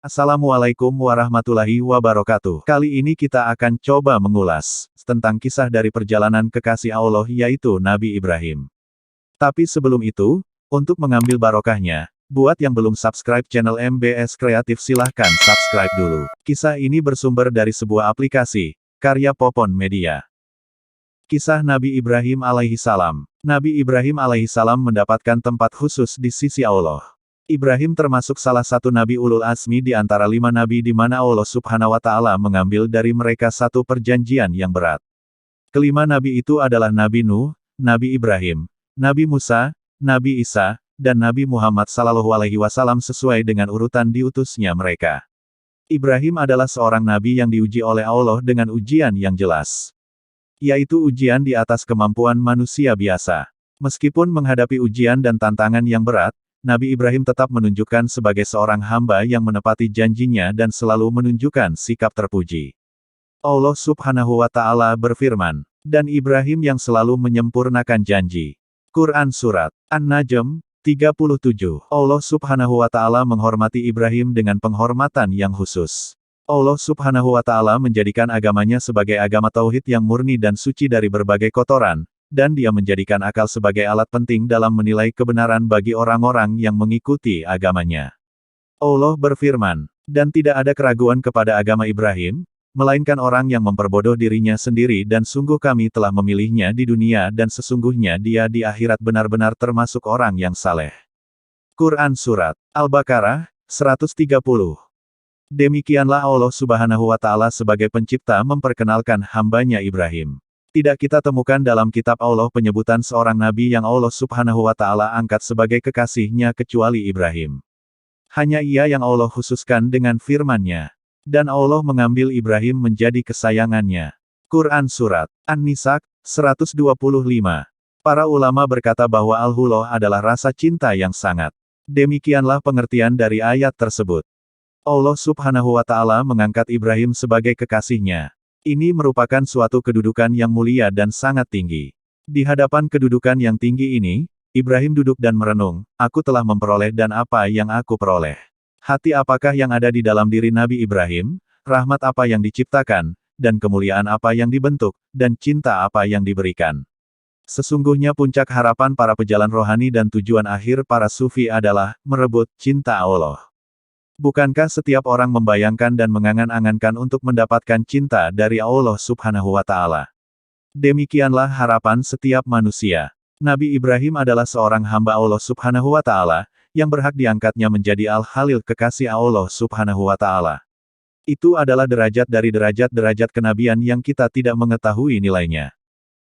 Assalamualaikum warahmatullahi wabarakatuh. Kali ini kita akan coba mengulas tentang kisah dari perjalanan kekasih Allah yaitu Nabi Ibrahim. Tapi sebelum itu, untuk mengambil barokahnya, buat yang belum subscribe channel MBS Kreatif silahkan subscribe dulu. Kisah ini bersumber dari sebuah aplikasi, karya Popon Media. Kisah Nabi Ibrahim alaihi salam. Nabi Ibrahim alaihi salam mendapatkan tempat khusus di sisi Allah. Ibrahim termasuk salah satu Nabi Ulul Azmi di antara 5 Nabi di mana Allah Subhanahu wa Ta'ala mengambil dari mereka satu perjanjian yang berat. Kelima Nabi itu adalah Nabi Nuh, Nabi Ibrahim, Nabi Musa, Nabi Isa, dan Nabi Muhammad Sallallahu Alaihi Wasallam sesuai dengan urutan diutusnya mereka. Ibrahim adalah seorang Nabi yang diuji oleh Allah dengan ujian yang jelas. Yaitu ujian di atas kemampuan manusia biasa. Meskipun menghadapi ujian dan tantangan yang berat, Nabi Ibrahim tetap menunjukkan sebagai seorang hamba yang menepati janjinya dan selalu menunjukkan sikap terpuji. Allah Subhanahu wa Ta'ala berfirman, dan Ibrahim yang selalu menyempurnakan janji. Quran Surat An-Najm 37. Allah Subhanahu wa Ta'ala menghormati Ibrahim dengan penghormatan yang khusus. Allah Subhanahu wa Ta'ala menjadikan agamanya sebagai agama tauhid yang murni dan suci dari berbagai kotoran, dan Dia menjadikan akal sebagai alat penting dalam menilai kebenaran bagi orang-orang yang mengikuti agamanya. Allah berfirman, dan tidak ada keraguan kepada agama Ibrahim, melainkan orang yang memperbodoh dirinya sendiri dan sungguh kami telah memilihnya di dunia dan sesungguhnya dia di akhirat benar-benar termasuk orang yang saleh. Quran Surat Al-Baqarah 130. Demikianlah Allah Subhanahu wa Ta'ala sebagai pencipta memperkenalkan hambanya Ibrahim. Tidak kita temukan dalam kitab Allah penyebutan seorang nabi yang Allah Subhanahu wa Ta'ala angkat sebagai kekasihnya kecuali Ibrahim. Hanya ia yang Allah khususkan dengan firman-Nya. Dan Allah mengambil Ibrahim menjadi kesayangannya. Quran Surat An-Nisa 125. Para ulama berkata bahwa al-hullah adalah rasa cinta yang sangat. Demikianlah pengertian dari ayat tersebut. Allah Subhanahu wa Ta'ala mengangkat Ibrahim sebagai kekasihnya. Ini merupakan suatu kedudukan yang mulia dan sangat tinggi. Di hadapan kedudukan yang tinggi ini, Ibrahim duduk dan merenung, aku telah memperoleh dan apa yang aku peroleh. Hati apakah yang ada di dalam diri Nabi Ibrahim, rahmat apa yang diciptakan, dan kemuliaan apa yang dibentuk, dan cinta apa yang diberikan. Sesungguhnya puncak harapan para pejalan rohani dan tujuan akhir para sufi adalah merebut cinta Allah. Bukankah setiap orang membayangkan dan mengangan-angankan untuk mendapatkan cinta dari Allah Subhanahu wa Ta'ala? Demikianlah harapan setiap manusia. Nabi Ibrahim adalah seorang hamba Allah Subhanahu wa Ta'ala, yang berhak diangkatnya menjadi Al-Khalil kekasih Allah Subhanahu wa Ta'ala. Itu adalah derajat dari derajat-derajat kenabian yang kita tidak mengetahui nilainya.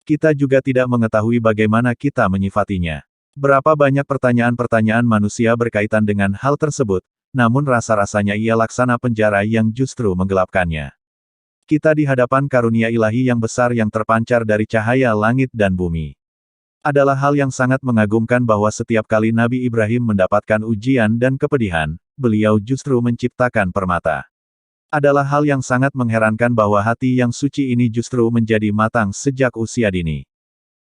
Kita juga tidak mengetahui bagaimana kita menyifatinya. Berapa banyak pertanyaan-pertanyaan manusia berkaitan dengan hal tersebut, namun rasa-rasanya ia laksana penjara yang justru menggelapkannya. Kita di hadapan karunia ilahi yang besar yang terpancar dari cahaya langit dan bumi. Adalah hal yang sangat mengagumkan bahwa setiap kali Nabi Ibrahim mendapatkan ujian dan kepedihan, beliau justru menciptakan permata. Adalah hal yang sangat mengherankan bahwa hati yang suci ini justru menjadi matang sejak usia dini.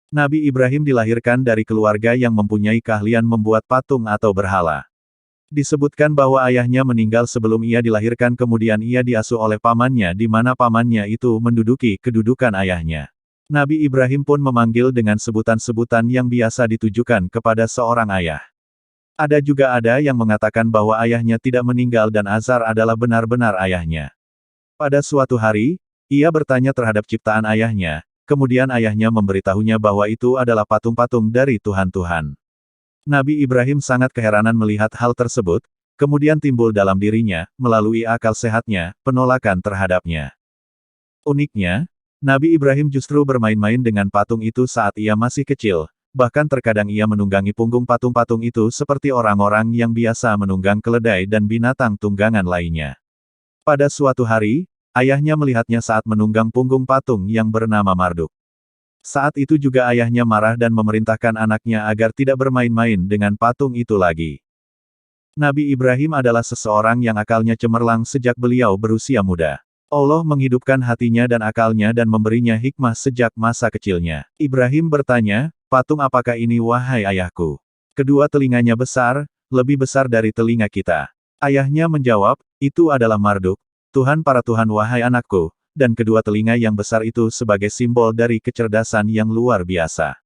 Nabi Ibrahim dilahirkan dari keluarga yang mempunyai keahlian membuat patung atau berhala. Disebutkan bahwa ayahnya meninggal sebelum ia dilahirkan kemudian ia diasuh oleh pamannya di mana pamannya itu menduduki kedudukan ayahnya. Nabi Ibrahim pun memanggil dengan sebutan-sebutan yang biasa ditujukan kepada seorang ayah. Ada yang mengatakan bahwa ayahnya tidak meninggal dan Azar adalah benar-benar ayahnya. Pada suatu hari, ia bertanya terhadap ciptaan ayahnya, kemudian ayahnya memberitahunya bahwa itu adalah patung-patung dari Tuhan-Tuhan. Nabi Ibrahim sangat keheranan melihat hal tersebut, kemudian timbul dalam dirinya, melalui akal sehatnya, penolakan terhadapnya. Uniknya, Nabi Ibrahim justru bermain-main dengan patung itu saat ia masih kecil, bahkan terkadang ia menunggangi punggung patung-patung itu seperti orang-orang yang biasa menunggang keledai dan binatang tunggangan lainnya. Pada suatu hari, ayahnya melihatnya saat menunggang punggung patung yang bernama Marduk. Saat itu juga ayahnya marah dan memerintahkan anaknya agar tidak bermain-main dengan patung itu lagi. Nabi Ibrahim adalah seseorang yang akalnya cemerlang sejak beliau berusia muda. Allah menghidupkan hatinya dan akalnya dan memberinya hikmah sejak masa kecilnya. Ibrahim bertanya, patung apakah ini wahai ayahku? Kedua telinganya besar, lebih besar dari telinga kita. Ayahnya menjawab, Itu adalah Marduk, Tuhan para Tuhan wahai anakku, dan kedua telinga yang besar itu sebagai simbol dari kecerdasan yang luar biasa.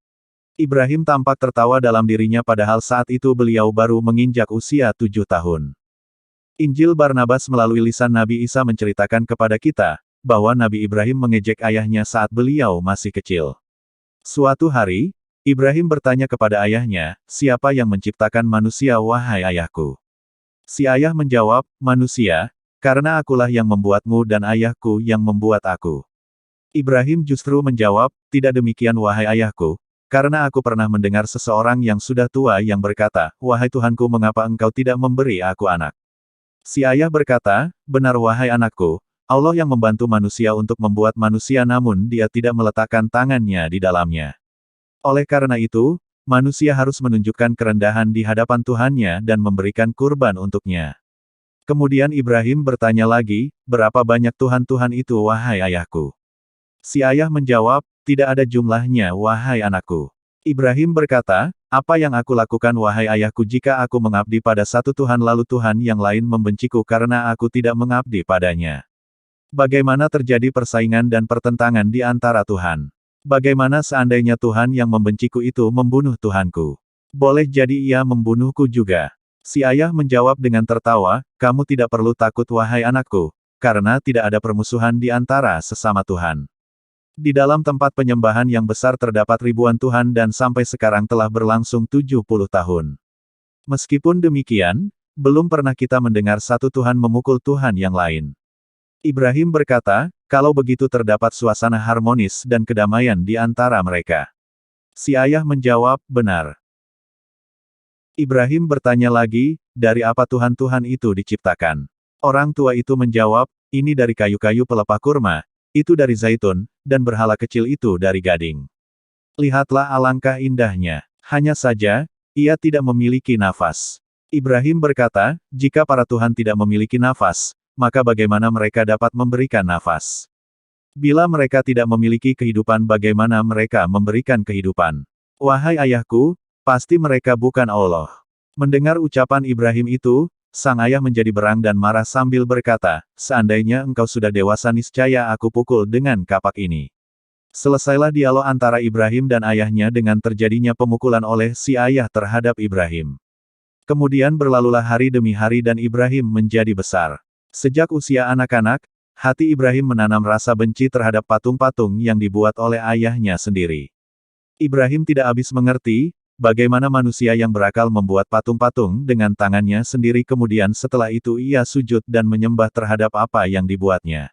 Ibrahim tampak tertawa dalam dirinya padahal saat itu beliau baru menginjak usia 7 tahun. Injil Barnabas melalui lisan Nabi Isa menceritakan kepada kita, bahwa Nabi Ibrahim mengejek ayahnya saat beliau masih kecil. Suatu hari, Ibrahim bertanya kepada ayahnya, "Siapa yang menciptakan manusia wahai ayahku?" Si ayah menjawab, "Manusia, karena akulah yang membuatmu dan ayahku yang membuat aku." Ibrahim justru menjawab, "Tidak demikian wahai ayahku, karena aku pernah mendengar seseorang yang sudah tua yang berkata, 'Wahai Tuhanku, mengapa engkau tidak memberi aku anak?' Si ayah berkata, 'Benar wahai anakku, Allah yang membantu manusia untuk membuat manusia namun dia tidak meletakkan tangannya di dalamnya. Oleh karena itu, manusia harus menunjukkan kerendahan di hadapan Tuhannya dan memberikan kurban untuknya.' Kemudian Ibrahim bertanya lagi, 'Berapa banyak Tuhan-Tuhan itu wahai ayahku?' Si ayah menjawab, 'Tidak ada jumlahnya wahai anakku.' Ibrahim berkata, 'Apa yang aku lakukan wahai ayahku jika aku mengabdi pada satu Tuhan lalu Tuhan yang lain membenciku karena aku tidak mengabdi padanya? Bagaimana terjadi persaingan dan pertentangan di antara Tuhan? Bagaimana seandainya Tuhan yang membenciku itu membunuh Tuhanku? Boleh jadi ia membunuhku juga.' Si ayah menjawab dengan tertawa, 'Kamu tidak perlu takut wahai anakku, karena tidak ada permusuhan di antara sesama Tuhan. Di dalam tempat penyembahan yang besar terdapat ribuan Tuhan dan sampai sekarang telah berlangsung 70 tahun. Meskipun demikian, belum pernah kita mendengar satu Tuhan memukul Tuhan yang lain.' Ibrahim berkata, 'Kalau begitu terdapat suasana harmonis dan kedamaian di antara mereka.' Si ayah menjawab, 'Benar.' Ibrahim bertanya lagi, 'Dari apa Tuhan-Tuhan itu diciptakan?' Orang tua itu menjawab, 'Ini dari kayu-kayu pelepah kurma, itu dari zaitun, dan berhala kecil itu dari gading. Lihatlah alangkah indahnya. Hanya saja, ia tidak memiliki nafas.' Ibrahim berkata, 'Jika para Tuhan tidak memiliki nafas, maka bagaimana mereka dapat memberikan nafas? Bila mereka tidak memiliki kehidupan, bagaimana mereka memberikan kehidupan? Wahai ayahku, pasti mereka bukan Allah.' Mendengar ucapan Ibrahim itu, sang ayah menjadi berang dan marah sambil berkata, 'Seandainya engkau sudah dewasa niscaya aku pukul dengan kapak ini.' Selesailah dialog antara Ibrahim dan ayahnya dengan terjadinya pemukulan oleh si ayah terhadap Ibrahim. Kemudian berlalulah hari demi hari dan Ibrahim menjadi besar. Sejak usia anak-anak, hati Ibrahim menanam rasa benci terhadap patung-patung yang dibuat oleh ayahnya sendiri. Ibrahim tidak habis mengerti, bagaimana manusia yang berakal membuat patung-patung dengan tangannya sendiri kemudian setelah itu ia sujud dan menyembah terhadap apa yang dibuatnya.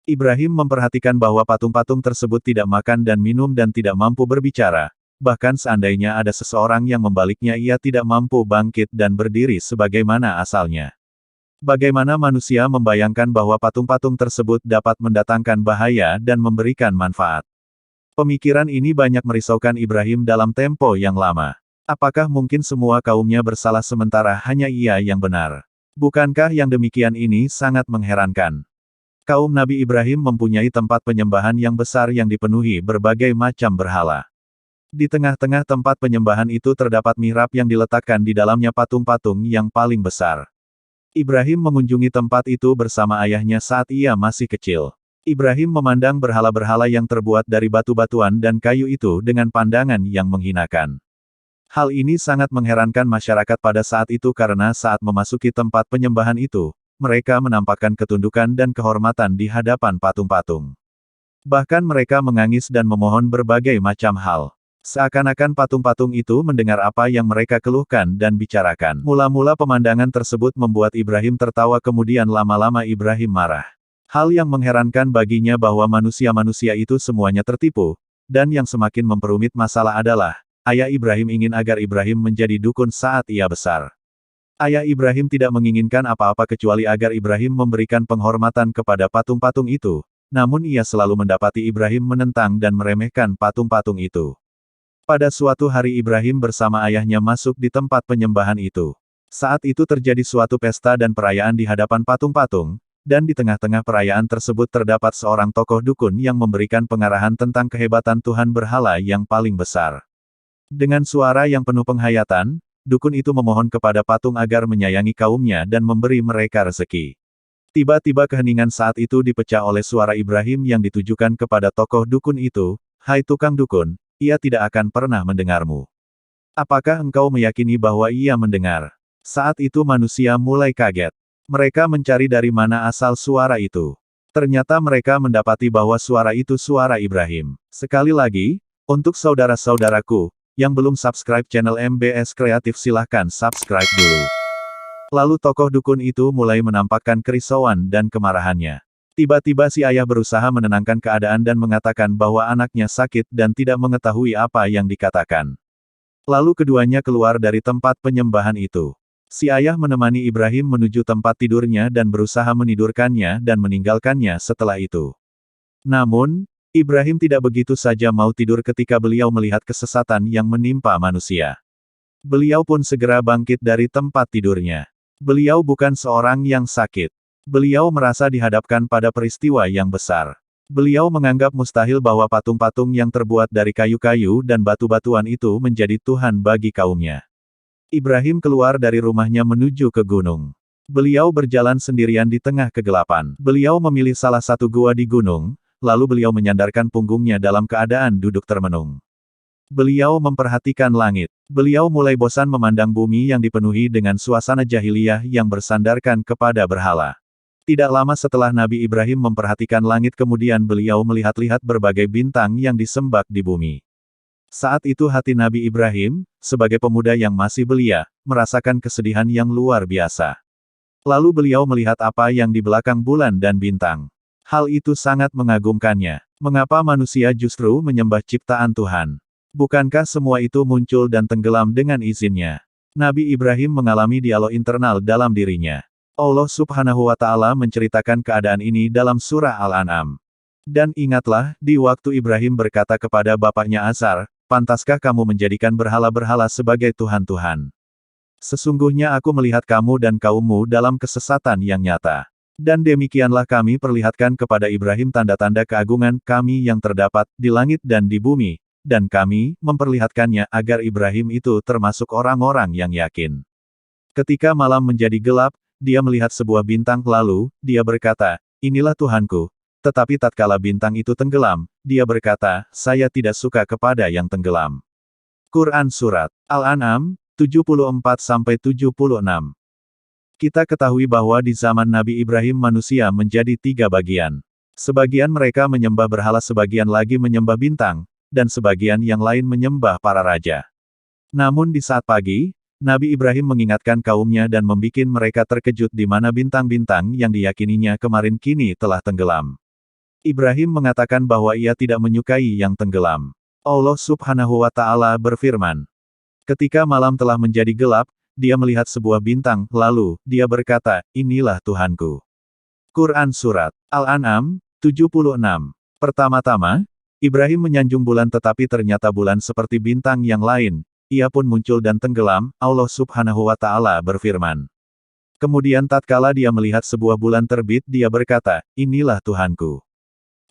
Ibrahim memperhatikan bahwa patung-patung tersebut tidak makan dan minum dan tidak mampu berbicara, bahkan seandainya ada seseorang yang membaliknya ia tidak mampu bangkit dan berdiri sebagaimana asalnya. Bagaimana manusia membayangkan bahwa patung-patung tersebut dapat mendatangkan bahaya dan memberikan manfaat? Pemikiran ini banyak merisaukan Ibrahim dalam tempo yang lama. Apakah mungkin semua kaumnya bersalah sementara hanya ia yang benar? Bukankah yang demikian ini sangat mengherankan? Kaum Nabi Ibrahim mempunyai tempat penyembahan yang besar yang dipenuhi berbagai macam berhala. Di tengah-tengah tempat penyembahan itu terdapat mihrab yang diletakkan di dalamnya patung-patung yang paling besar. Ibrahim mengunjungi tempat itu bersama ayahnya saat ia masih kecil. Ibrahim memandang berhala-berhala yang terbuat dari batu-batuan dan kayu itu dengan pandangan yang menghinakan. Hal ini sangat mengherankan masyarakat pada saat itu karena saat memasuki tempat penyembahan itu, mereka menampakkan ketundukan dan kehormatan di hadapan patung-patung. Bahkan mereka menangis dan memohon berbagai macam hal. Seakan-akan patung-patung itu mendengar apa yang mereka keluhkan dan bicarakan. Mula-mula pemandangan tersebut membuat Ibrahim tertawa kemudian lama-lama Ibrahim marah. Hal yang mengherankan baginya bahwa manusia-manusia itu semuanya tertipu, dan yang semakin memperumit masalah adalah, ayah Ibrahim ingin agar Ibrahim menjadi dukun saat ia besar. Ayah Ibrahim tidak menginginkan apa-apa kecuali agar Ibrahim memberikan penghormatan kepada patung-patung itu, namun ia selalu mendapati Ibrahim menentang dan meremehkan patung-patung itu. Pada suatu hari Ibrahim bersama ayahnya masuk di tempat penyembahan itu. Saat itu terjadi suatu pesta dan perayaan di hadapan patung-patung, dan di tengah-tengah perayaan tersebut terdapat seorang tokoh dukun yang memberikan pengarahan tentang kehebatan Tuhan berhala yang paling besar. Dengan suara yang penuh penghayatan, dukun itu memohon kepada patung agar menyayangi kaumnya dan memberi mereka rezeki. Tiba-tiba keheningan saat itu dipecah oleh suara Ibrahim yang ditujukan kepada tokoh dukun itu, "Hai tukang dukun, ia tidak akan pernah mendengarmu. Apakah engkau meyakini bahwa ia mendengar?" Saat itu manusia mulai kaget. Mereka mencari dari mana asal suara itu. Ternyata mereka mendapati bahwa suara itu suara Ibrahim. Sekali lagi, untuk saudara-saudaraku, yang belum subscribe channel MBS Kreatif silahkan subscribe dulu. Lalu tokoh dukun itu mulai menampakkan kerisauan dan kemarahannya. Tiba-tiba si ayah berusaha menenangkan keadaan dan mengatakan bahwa anaknya sakit dan tidak mengetahui apa yang dikatakan. Lalu keduanya keluar dari tempat penyembahan itu. Si ayah menemani Ibrahim menuju tempat tidurnya dan berusaha menidurkannya dan meninggalkannya setelah itu. Namun, Ibrahim tidak begitu saja mau tidur ketika beliau melihat kesesatan yang menimpa manusia. Beliau pun segera bangkit dari tempat tidurnya. Beliau bukan seorang yang sakit. Beliau merasa dihadapkan pada peristiwa yang besar. Beliau menganggap mustahil bahwa patung-patung yang terbuat dari kayu-kayu dan batu-batuan itu menjadi Tuhan bagi kaumnya. Ibrahim keluar dari rumahnya menuju ke gunung. Beliau berjalan sendirian di tengah kegelapan. Beliau memilih salah satu gua di gunung, lalu beliau menyandarkan punggungnya dalam keadaan duduk termenung. Beliau memperhatikan langit. Beliau mulai bosan memandang bumi yang dipenuhi dengan suasana jahiliyah yang bersandarkan kepada berhala. Tidak lama setelah Nabi Ibrahim memperhatikan langit kemudian beliau melihat-lihat berbagai bintang yang disembah di bumi. Saat itu hati Nabi Ibrahim, sebagai pemuda yang masih belia, merasakan kesedihan yang luar biasa. Lalu beliau melihat apa yang di belakang bulan dan bintang. Hal itu sangat mengagumkannya. Mengapa manusia justru menyembah ciptaan Tuhan? Bukankah semua itu muncul dan tenggelam dengan izinnya? Nabi Ibrahim mengalami dialog internal dalam dirinya. Allah Subhanahu wa Ta'ala menceritakan keadaan ini dalam surah Al-An'am. Dan ingatlah, di waktu Ibrahim berkata kepada bapaknya Azar, "Pantaskah kamu menjadikan berhala-berhala sebagai Tuhan-Tuhan? Sesungguhnya aku melihat kamu dan kaummu dalam kesesatan yang nyata. Dan demikianlah kami perlihatkan kepada Ibrahim tanda-tanda keagungan kami yang terdapat di langit dan di bumi. Dan kami memperlihatkannya agar Ibrahim itu termasuk orang-orang yang yakin." Ketika malam menjadi gelap, dia melihat sebuah bintang lalu, dia berkata, "Inilah Tuhanku." Tetapi tatkala bintang itu tenggelam, dia berkata, "Saya tidak suka kepada yang tenggelam." Quran Surat Al-An'am, 74-76. Kita ketahui bahwa di zaman Nabi Ibrahim manusia menjadi 3 bagian. Sebagian mereka menyembah berhala, sebagian lagi menyembah bintang, dan sebagian yang lain menyembah para raja. Namun di saat pagi, Nabi Ibrahim mengingatkan kaumnya dan membuat mereka terkejut di mana bintang-bintang yang diyakininya kemarin kini telah tenggelam. Ibrahim mengatakan bahwa ia tidak menyukai yang tenggelam. Allah Subhanahu wa Ta'ala berfirman. Ketika malam telah menjadi gelap, dia melihat sebuah bintang, lalu, dia berkata, "Inilah Tuhanku." Quran Surat Al-An'am, 76. Pertama-tama, Ibrahim menyanjung bulan tetapi ternyata bulan seperti bintang yang lain, ia pun muncul dan tenggelam, Allah Subhanahu wa Ta'ala berfirman. Kemudian tatkala dia melihat sebuah bulan terbit dia berkata, "Inilah Tuhanku."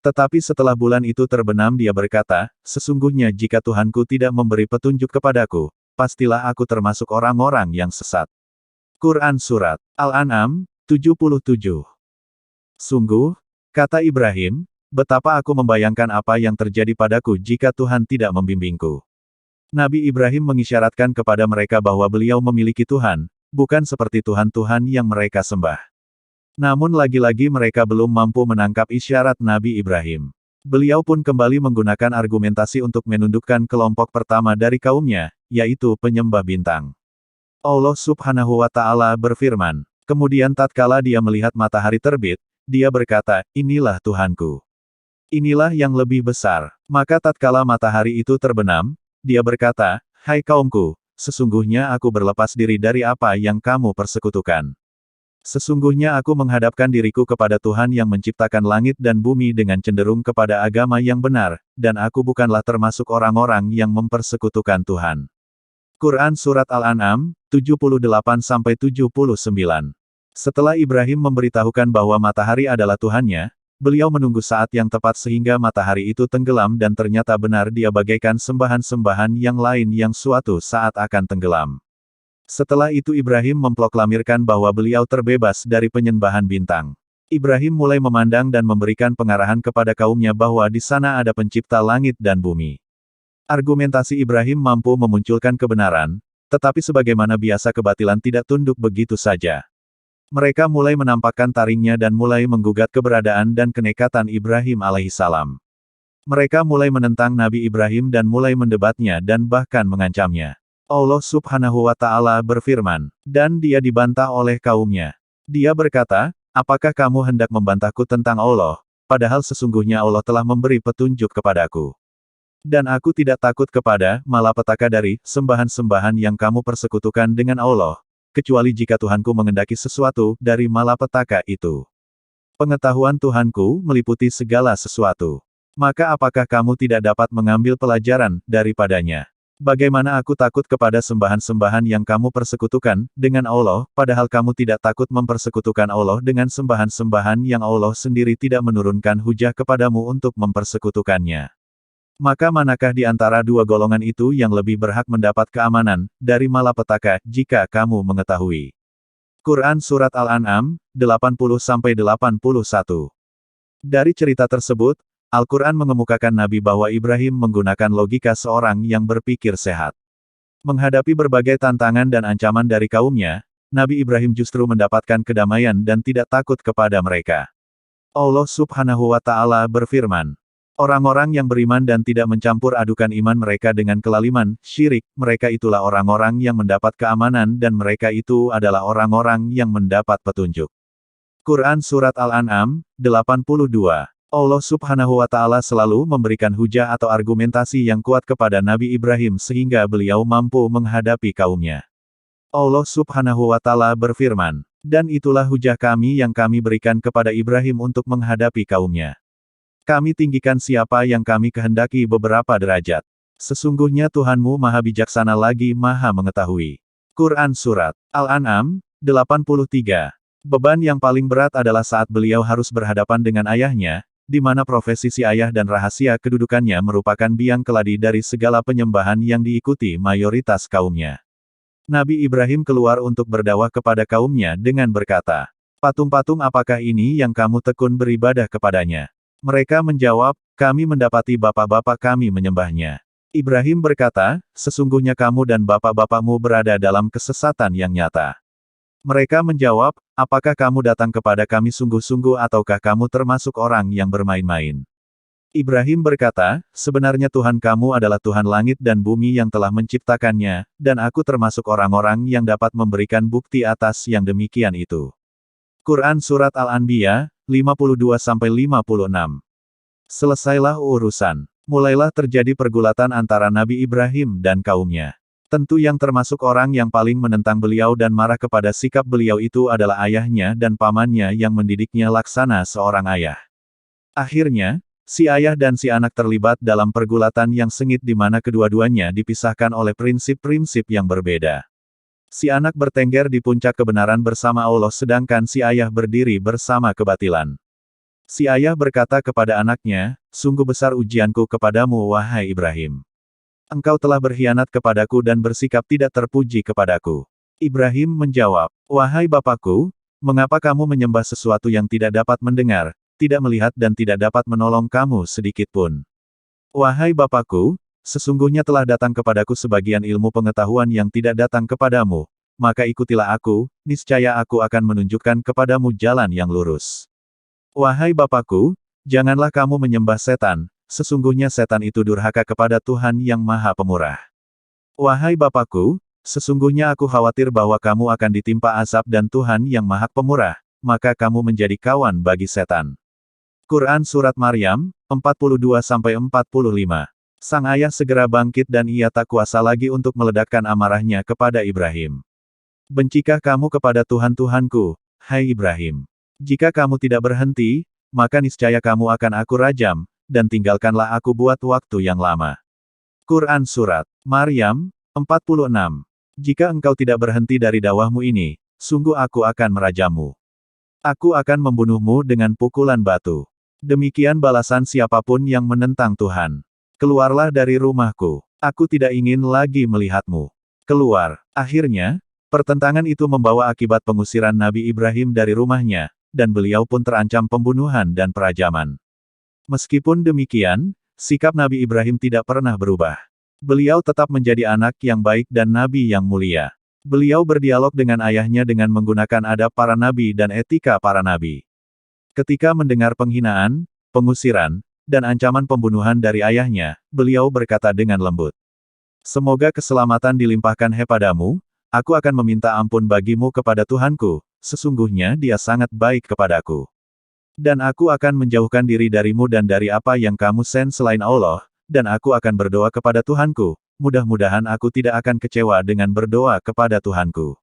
Tetapi setelah bulan itu terbenam dia berkata, "Sesungguhnya jika Tuhanku tidak memberi petunjuk kepadaku, pastilah aku termasuk orang-orang yang sesat." Quran Surat Al-An'am, 77. Sungguh, kata Ibrahim, betapa aku membayangkan apa yang terjadi padaku jika Tuhan tidak membimbingku. Nabi Ibrahim mengisyaratkan kepada mereka bahwa beliau memiliki Tuhan, bukan seperti Tuhan-Tuhan yang mereka sembah. Namun lagi-lagi mereka belum mampu menangkap isyarat Nabi Ibrahim. Beliau pun kembali menggunakan argumentasi untuk menundukkan kelompok pertama dari kaumnya, yaitu penyembah bintang. Allah Subhanahu wa Ta'ala berfirman, kemudian tatkala dia melihat matahari terbit, dia berkata, "Inilah Tuhanku." Inilah yang lebih besar. Maka tatkala matahari itu terbenam, dia berkata, "Hai kaumku, sesungguhnya aku berlepas diri dari apa yang kamu persekutukan. Sesungguhnya aku menghadapkan diriku kepada Tuhan yang menciptakan langit dan bumi dengan cenderung kepada agama yang benar, dan aku bukanlah termasuk orang-orang yang mempersekutukan Tuhan." Quran Surat Al-An'am, 78-79. Setelah Ibrahim memberitahukan bahwa matahari adalah Tuhannya, beliau menunggu saat yang tepat sehingga matahari itu tenggelam dan ternyata benar dia bagaikan sembahan-sembahan yang lain yang suatu saat akan tenggelam. Setelah itu Ibrahim memproklamirkan bahwa beliau terbebas dari penyembahan bintang. Ibrahim mulai memandang dan memberikan pengarahan kepada kaumnya bahwa di sana ada pencipta langit dan bumi. Argumentasi Ibrahim mampu memunculkan kebenaran, tetapi sebagaimana biasa kebatilan tidak tunduk begitu saja. Mereka mulai menampakkan taringnya dan mulai menggugat keberadaan dan kenekatan Ibrahim alaihissalam. Mereka mulai menentang Nabi Ibrahim dan mulai mendebatnya dan bahkan mengancamnya. Allah subhanahu wa ta'ala berfirman, dan dia dibantah oleh kaumnya. Dia berkata, apakah kamu hendak membantahku tentang Allah, padahal sesungguhnya Allah telah memberi petunjuk kepadaku. Dan aku tidak takut kepada malapetaka dari sembahan-sembahan yang kamu persekutukan dengan Allah, kecuali jika Tuhanku mengendaki sesuatu dari malapetaka itu. Pengetahuan Tuhanku meliputi segala sesuatu. Maka apakah kamu tidak dapat mengambil pelajaran daripadanya? Bagaimana aku takut kepada sembahan-sembahan yang kamu persekutukan dengan Allah, padahal kamu tidak takut mempersekutukan Allah dengan sembahan-sembahan yang Allah sendiri tidak menurunkan hujah kepadamu untuk mempersekutukannya. Maka manakah di antara dua golongan itu yang lebih berhak mendapat keamanan dari malapetaka, jika kamu mengetahui? Quran Surat Al-An'am, 80-81. Dari cerita tersebut, Al-Quran mengemukakan Nabi bahwa Ibrahim menggunakan logika seorang yang berpikir sehat. Menghadapi berbagai tantangan dan ancaman dari kaumnya, Nabi Ibrahim justru mendapatkan kedamaian dan tidak takut kepada mereka. Allah subhanahu wa ta'ala berfirman, orang-orang yang beriman dan tidak mencampur adukan iman mereka dengan kelaliman, syirik, mereka itulah orang-orang yang mendapat keamanan dan mereka itu adalah orang-orang yang mendapat petunjuk. Quran Surat Al-An'am, 82. Allah subhanahu wa ta'ala selalu memberikan hujah atau argumentasi yang kuat kepada Nabi Ibrahim sehingga beliau mampu menghadapi kaumnya. Allah subhanahu wa ta'ala berfirman, dan itulah hujah kami yang kami berikan kepada Ibrahim untuk menghadapi kaumnya. Kami tinggikan siapa yang kami kehendaki beberapa derajat. Sesungguhnya Tuhanmu maha bijaksana lagi maha mengetahui. Quran Surat Al-An'am, 83. Beban yang paling berat adalah saat beliau harus berhadapan dengan ayahnya, di mana profesi si ayah dan rahasia kedudukannya merupakan biang keladi dari segala penyembahan yang diikuti mayoritas kaumnya. Nabi Ibrahim keluar untuk berdakwah kepada kaumnya dengan berkata, patung-patung apakah ini yang kamu tekun beribadah kepadanya? Mereka menjawab, kami mendapati bapak-bapak kami menyembahnya. Ibrahim berkata, sesungguhnya kamu dan bapak-bapakmu berada dalam kesesatan yang nyata. Mereka menjawab, apakah kamu datang kepada kami sungguh-sungguh ataukah kamu termasuk orang yang bermain-main? Ibrahim berkata, sebenarnya Tuhan kamu adalah Tuhan langit dan bumi yang telah menciptakannya, dan aku termasuk orang-orang yang dapat memberikan bukti atas yang demikian itu. Quran Surat Al-Anbiya, 52-56. Selesailah urusan. Mulailah terjadi pergulatan antara Nabi Ibrahim dan kaumnya. Tentu yang termasuk orang yang paling menentang beliau dan marah kepada sikap beliau itu adalah ayahnya dan pamannya yang mendidiknya laksana seorang ayah. Akhirnya, si ayah dan si anak terlibat dalam pergulatan yang sengit di mana kedua-duanya dipisahkan oleh prinsip-prinsip yang berbeda. Si anak bertengger di puncak kebenaran bersama Allah sedangkan si ayah berdiri bersama kebatilan. Si ayah berkata kepada anaknya, sungguh besar ujianku kepadamu wahai Ibrahim. Engkau telah berkhianat kepadaku dan bersikap tidak terpuji kepadaku. Ibrahim menjawab, wahai bapakku, mengapa kamu menyembah sesuatu yang tidak dapat mendengar, tidak melihat dan tidak dapat menolong kamu sedikitpun? Wahai bapakku, sesungguhnya telah datang kepadaku sebagian ilmu pengetahuan yang tidak datang kepadamu, maka ikutilah aku, niscaya aku akan menunjukkan kepadamu jalan yang lurus. Wahai bapakku, janganlah kamu menyembah setan, sesungguhnya setan itu durhaka kepada Tuhan yang Maha Pemurah. Wahai bapakku, sesungguhnya aku khawatir bahwa kamu akan ditimpa azab dan Tuhan yang Maha Pemurah, maka kamu menjadi kawan bagi setan. Quran Surat Maryam, 42-45. Sang ayah segera bangkit dan ia tak kuasa lagi untuk meledakkan amarahnya kepada Ibrahim. Bencikah kamu kepada Tuhan-Tuhanku, hai Ibrahim? Jika kamu tidak berhenti, maka niscaya kamu akan aku rajam, dan tinggalkanlah aku buat waktu yang lama. Quran Surat Maryam, 46. Jika engkau tidak berhenti dari dakwahmu ini, sungguh aku akan merajamu. Aku akan membunuhmu dengan pukulan batu. Demikian balasan siapapun yang menentang Tuhan. Keluarlah dari rumahku. Aku tidak ingin lagi melihatmu. Keluar. Akhirnya, pertentangan itu membawa akibat pengusiran Nabi Ibrahim dari rumahnya, dan beliau pun terancam pembunuhan dan perajaman. Meskipun demikian, sikap Nabi Ibrahim tidak pernah berubah. Beliau tetap menjadi anak yang baik dan nabi yang mulia. Beliau berdialog dengan ayahnya dengan menggunakan adab para nabi dan etika para nabi. Ketika mendengar penghinaan, pengusiran, dan ancaman pembunuhan dari ayahnya, beliau berkata dengan lembut, "Semoga keselamatan dilimpahkan kepadamu, aku akan meminta ampun bagimu kepada Tuhanku, sesungguhnya Dia sangat baik kepadaku. Dan aku akan menjauhkan diri darimu dan dari apa yang kamu selain Allah, dan aku akan berdoa kepada Tuhanku, mudah-mudahan aku tidak akan kecewa dengan berdoa kepada Tuhanku."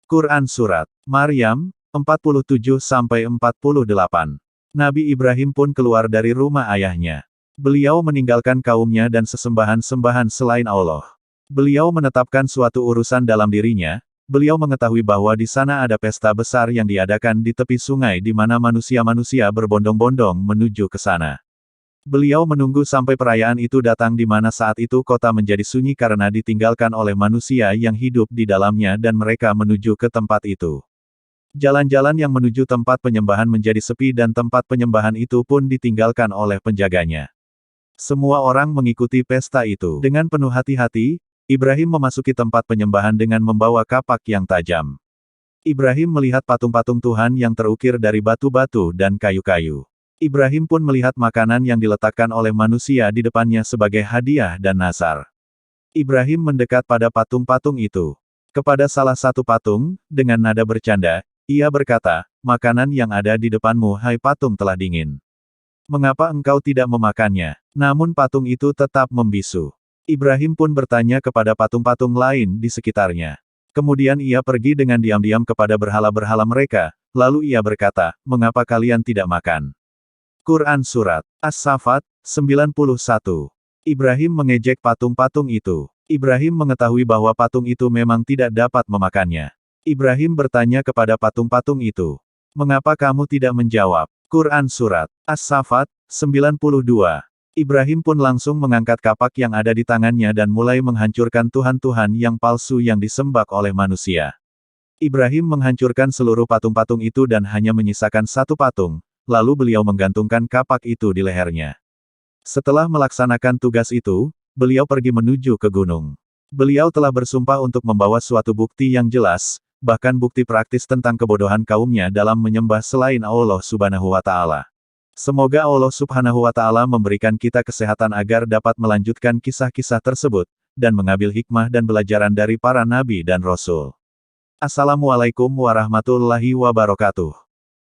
Quran Surat Maryam, 47-48. Nabi Ibrahim pun keluar dari rumah ayahnya. Beliau meninggalkan kaumnya dan sesembahan-sembahan selain Allah. Beliau menetapkan suatu urusan dalam dirinya. Beliau mengetahui bahwa di sana ada pesta besar yang diadakan di tepi sungai di mana manusia-manusia berbondong-bondong menuju ke sana. Beliau menunggu sampai perayaan itu datang di mana saat itu kota menjadi sunyi karena ditinggalkan oleh manusia yang hidup di dalamnya dan mereka menuju ke tempat itu. Jalan-jalan yang menuju tempat penyembahan menjadi sepi dan tempat penyembahan itu pun ditinggalkan oleh penjaganya. Semua orang mengikuti pesta itu. Dengan penuh hati-hati, Ibrahim memasuki tempat penyembahan dengan membawa kapak yang tajam. Ibrahim melihat patung-patung Tuhan yang terukir dari batu-batu dan kayu-kayu. Ibrahim pun melihat makanan yang diletakkan oleh manusia di depannya sebagai hadiah dan nazar. Ibrahim mendekat pada patung-patung itu. Kepada salah satu patung, dengan nada bercanda, ia berkata, "Makanan yang ada di depanmu, hai patung telah dingin. Mengapa engkau tidak memakannya?" Namun patung itu tetap membisu. Ibrahim pun bertanya kepada patung-patung lain di sekitarnya. Kemudian ia pergi dengan diam-diam kepada berhala-berhala mereka, lalu ia berkata, "Mengapa kalian tidak makan?" Quran Surat As-Saffat, 91. Ibrahim mengejek patung-patung itu. Ibrahim mengetahui bahwa patung itu memang tidak dapat memakannya. Ibrahim bertanya kepada patung-patung itu, "Mengapa kamu tidak menjawab?" Quran Surat As-Saffat, 92. Ibrahim pun langsung mengangkat kapak yang ada di tangannya dan mulai menghancurkan tuhan-tuhan yang palsu yang disembah oleh manusia. Ibrahim menghancurkan seluruh patung-patung itu dan hanya menyisakan satu patung, lalu beliau menggantungkan kapak itu di lehernya. Setelah melaksanakan tugas itu, beliau pergi menuju ke gunung. Beliau telah bersumpah untuk membawa suatu bukti yang jelas, bahkan bukti praktis tentang kebodohan kaumnya dalam menyembah selain Allah Subhanahu wa Ta'ala. Semoga Allah Subhanahu wa Ta'ala memberikan kita kesehatan agar dapat melanjutkan kisah-kisah tersebut, dan mengambil hikmah dan pelajaran dari para nabi dan rasul. Assalamualaikum warahmatullahi wabarakatuh.